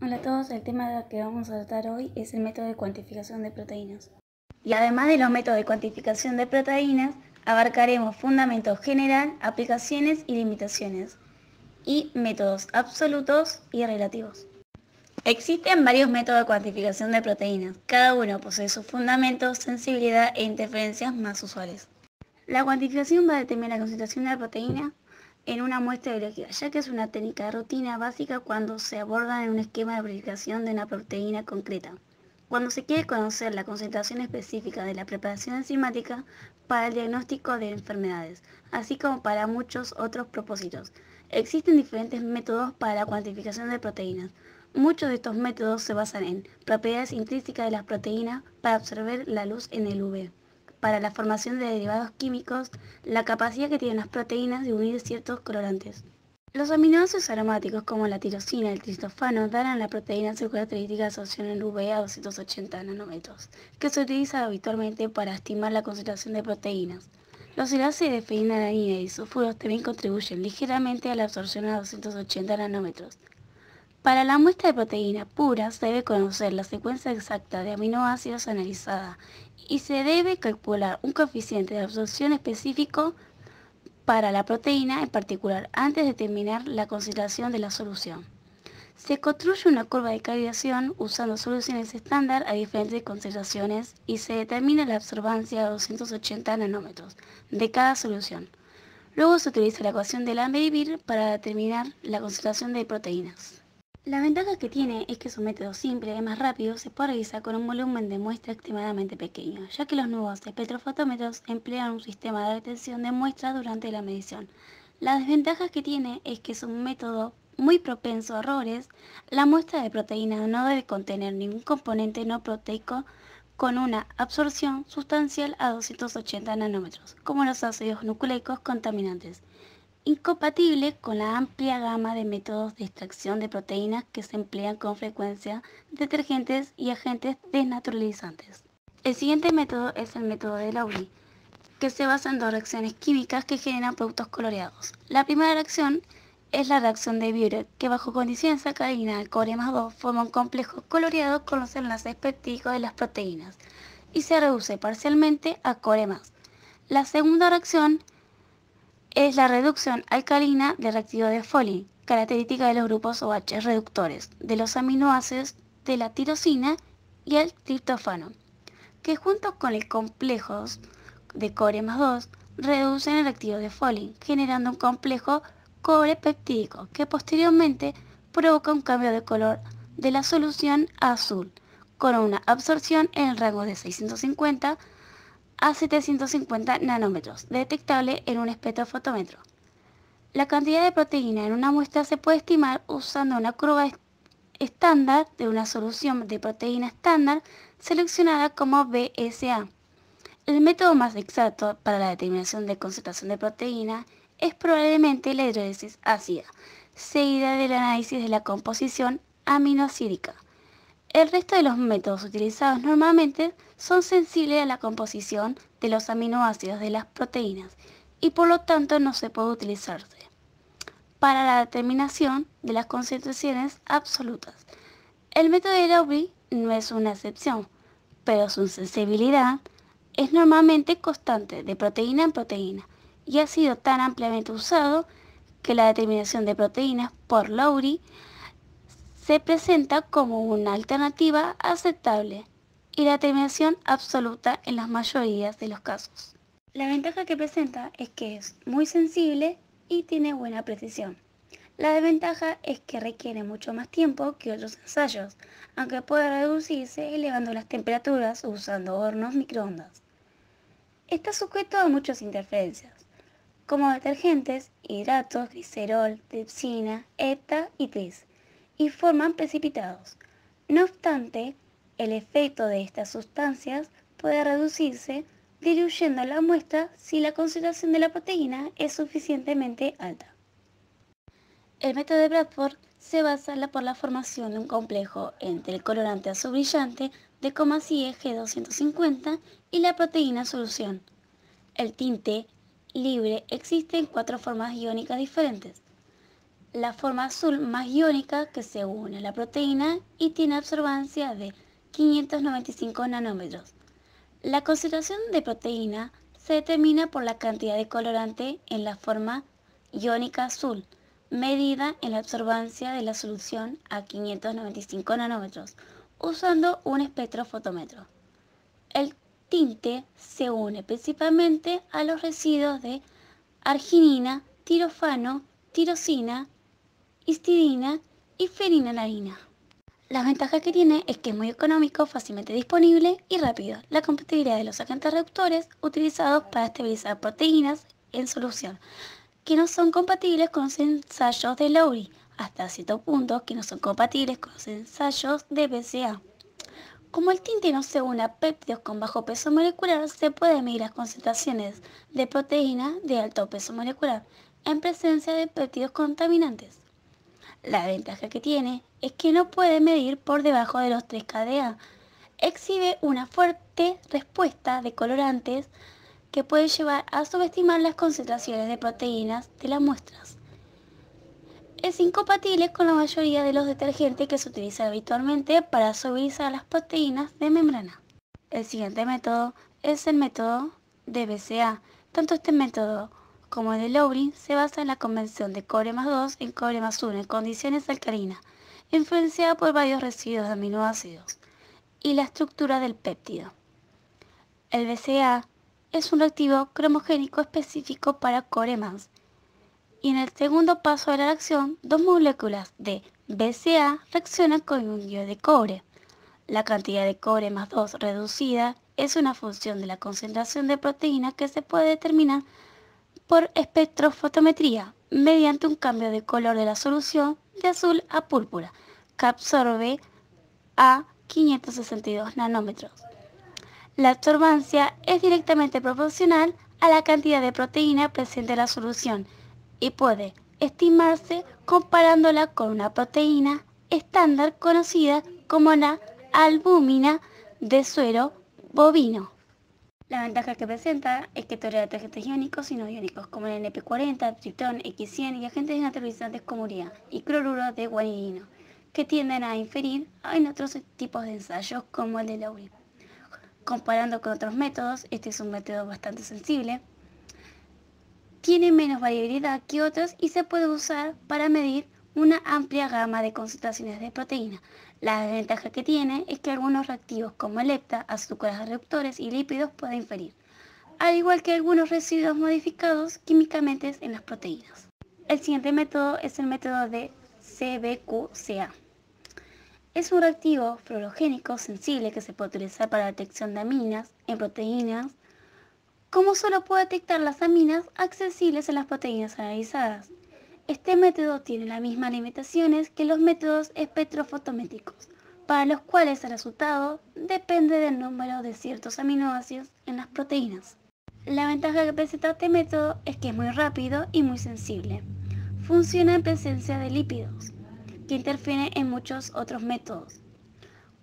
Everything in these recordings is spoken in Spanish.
Hola a todos, el tema que vamos a tratar hoy es el método de cuantificación de proteínas. Y además de los métodos de cuantificación de proteínas, abarcaremos fundamento general, aplicaciones y limitaciones, y métodos absolutos y relativos. Existen varios métodos de cuantificación de proteínas, cada uno posee sus fundamentos, sensibilidad e interferencias más usuales. La cuantificación va a determinar la concentración de la proteína en una muestra biológica, ya que es una técnica de rutina básica cuando se aborda en un esquema de preparación de una proteína concreta. Cuando se quiere conocer la concentración específica de la preparación enzimática para el diagnóstico de enfermedades, así como para muchos otros propósitos. Existen diferentes métodos para la cuantificación de proteínas. Muchos de estos métodos se basan en propiedades intrínsecas de las proteínas para absorber la luz en el UV, para la formación de derivados químicos, la capacidad que tienen las proteínas de unir ciertos colorantes. Los aminoácidos aromáticos como la tirosina y el triptófano dan a la proteína su característica de absorción en UV a 280 nanómetros, que se utiliza habitualmente para estimar la concentración de proteínas. Los enlaces de fenilalanina y sulfuros también contribuyen ligeramente a la absorción a 280 nanómetros. Para la muestra de proteína pura se debe conocer la secuencia exacta de aminoácidos analizada y se debe calcular un coeficiente de absorción específico para la proteína en particular antes de determinar la concentración de la solución. Se construye una curva de calibración usando soluciones estándar a diferentes concentraciones y se determina la absorbancia a 280 nanómetros de cada solución. Luego se utiliza la ecuación de Lambert-Beer para determinar la concentración de proteínas. La ventaja que tiene es que es un método simple y más rápido, se puede realizar con un volumen de muestra extremadamente pequeño, ya que los nuevos espectrofotómetros emplean un sistema de detención de muestras durante la medición. La desventaja que tiene es que es un método muy propenso a errores. La muestra de proteína no debe contener ningún componente no proteico con una absorción sustancial a 280 nanómetros, como los ácidos nucleicos contaminantes, incompatible con la amplia gama de métodos de extracción de proteínas que se emplean con frecuencia, detergentes y agentes desnaturalizantes. El siguiente método es el método de Lowry, que se basa en dos reacciones químicas que generan productos coloreados. La primera reacción es la reacción de Biuret, que bajo condiciones alcalinas al cobre más 2 forma un complejo coloreado con los enlaces peptídicos de las proteínas y se reduce parcialmente a cobre más. La segunda reacción es la reducción alcalina del reactivo de Foley, característica de los grupos OH reductores de los aminoácidos de la tirosina y el triptófano, que junto con el complejo de cobre más 2 reducen el reactivo de Foley, generando un complejo cobre peptídico que posteriormente provoca un cambio de color de la solución a azul, con una absorción en el rango de 650 a 750 nanómetros, detectable en un espectrofotómetro. La cantidad de proteína en una muestra se puede estimar usando una curva estándar de una solución de proteína estándar seleccionada como BSA. El método más exacto para la determinación de concentración de proteína es probablemente la hidrólisis ácida, seguida del análisis de la composición aminoácidica. El resto de los métodos utilizados normalmente son sensibles a la composición de los aminoácidos de las proteínas y por lo tanto no se puede utilizarse para la determinación de las concentraciones absolutas. El método de Lowry no es una excepción, pero su sensibilidad es normalmente constante de proteína en proteína y ha sido tan ampliamente usado que la determinación de proteínas por Lowry se presenta como una alternativa aceptable y la determinación absoluta en la mayoría de los casos. La ventaja que presenta es que es muy sensible y tiene buena precisión. La desventaja es que requiere mucho más tiempo que otros ensayos, aunque puede reducirse elevando las temperaturas o usando hornos microondas. Está sujeto a muchas interferencias, como detergentes, hidratos, glicerol, tripsina, hepta y tris, y forman precipitados. No obstante, el efecto de estas sustancias puede reducirse diluyendo la muestra si la concentración de la proteína es suficientemente alta. El método de Bradford se basa por la formación de un complejo entre el colorante azul brillante de CIE G250 y la proteína solución. El tinte libre existe en 4 formas iónicas diferentes. la forma azul más iónica que se une a la proteína y tiene absorbancia de 595 nanómetros. La concentración de proteína se determina por la cantidad de colorante en la forma iónica azul, medida en la absorbancia de la solución a 595 nanómetros, usando un espectrofotómetro. El tinte se une principalmente a los residuos de arginina, tirofano, tirosina, histidina y fenilalanina. Las ventajas que tiene es que es muy económico, fácilmente disponible y rápido. La compatibilidad de los agentes reductores utilizados para estabilizar proteínas en solución, que no son compatibles con los ensayos de Lowry, hasta cierto punto que no son compatibles con los ensayos de BCA. Como el tinte no se une a péptidos con bajo peso molecular, se pueden medir las concentraciones de proteína de alto peso molecular en presencia de péptidos contaminantes. La ventaja que tiene es que no puede medir por debajo de los 3 kDa. Exhibe una fuerte respuesta de colorantes que puede llevar a subestimar las concentraciones de proteínas de las muestras. Es incompatible con la mayoría de los detergentes que se utilizan habitualmente para solubilizar las proteínas de membrana. El siguiente método es el método de BCA. Tanto este método como el de Lowry se basa en la conversión de cobre más 2 en cobre más 1 en condiciones alcalinas, influenciada por varios residuos de aminoácidos y la estructura del péptido. El BCA es un reactivo cromogénico específico para cobre más, y en el segundo paso de la reacción, dos moléculas de BCA reaccionan con un ion de cobre. La cantidad de cobre más 2 reducida es una función de la concentración de proteína que se puede determinar por espectrofotometría mediante un cambio de color de la solución de azul a púrpura, que absorbe a 562 nanómetros. La absorbancia es directamente proporcional a la cantidad de proteína presente en la solución y puede estimarse comparándola con una proteína estándar conocida como la albúmina de suero bovino. La ventaja que presenta es que tolera agentes iónicos y no iónicos como el NP40, triptón, X100 y agentes naturalizantes como urea y cloruro de guanidino, que tienden a inferir en otros tipos de ensayos como el de Lowry. Comparando con otros métodos, este es un método bastante sensible. Tiene menos variabilidad que otros y se puede usar para medir una amplia gama de concentraciones de proteína. La desventaja que tiene es que algunos reactivos como el lepta, azúcares reductores y lípidos pueden inferir, al igual que algunos residuos modificados químicamente en las proteínas. El siguiente método es el método de CBQCA. Es un reactivo fluorogénico sensible que se puede utilizar para la detección de aminas en proteínas, como solo puede detectar las aminas accesibles en las proteínas analizadas. Este método tiene las mismas limitaciones que los métodos espectrofotométricos, para los cuales el resultado depende del número de ciertos aminoácidos en las proteínas. La ventaja que presenta este método es que es muy rápido y muy sensible. Funciona en presencia de lípidos, que interfieren en muchos otros métodos.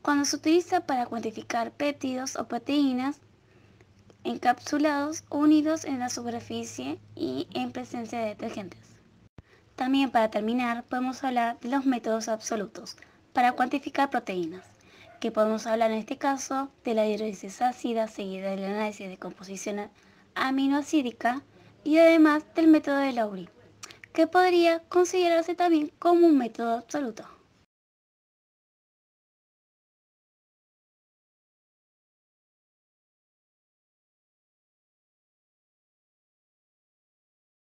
Cuando se utiliza para cuantificar péptidos o proteínas encapsulados o unidos en la superficie y en presencia de detergentes. También, para terminar, podemos hablar de los métodos absolutos para cuantificar proteínas, que podemos hablar en este caso de la hidrólisis ácida seguida del análisis de composición aminoácidica y además del método de Lowry, que podría considerarse también como un método absoluto.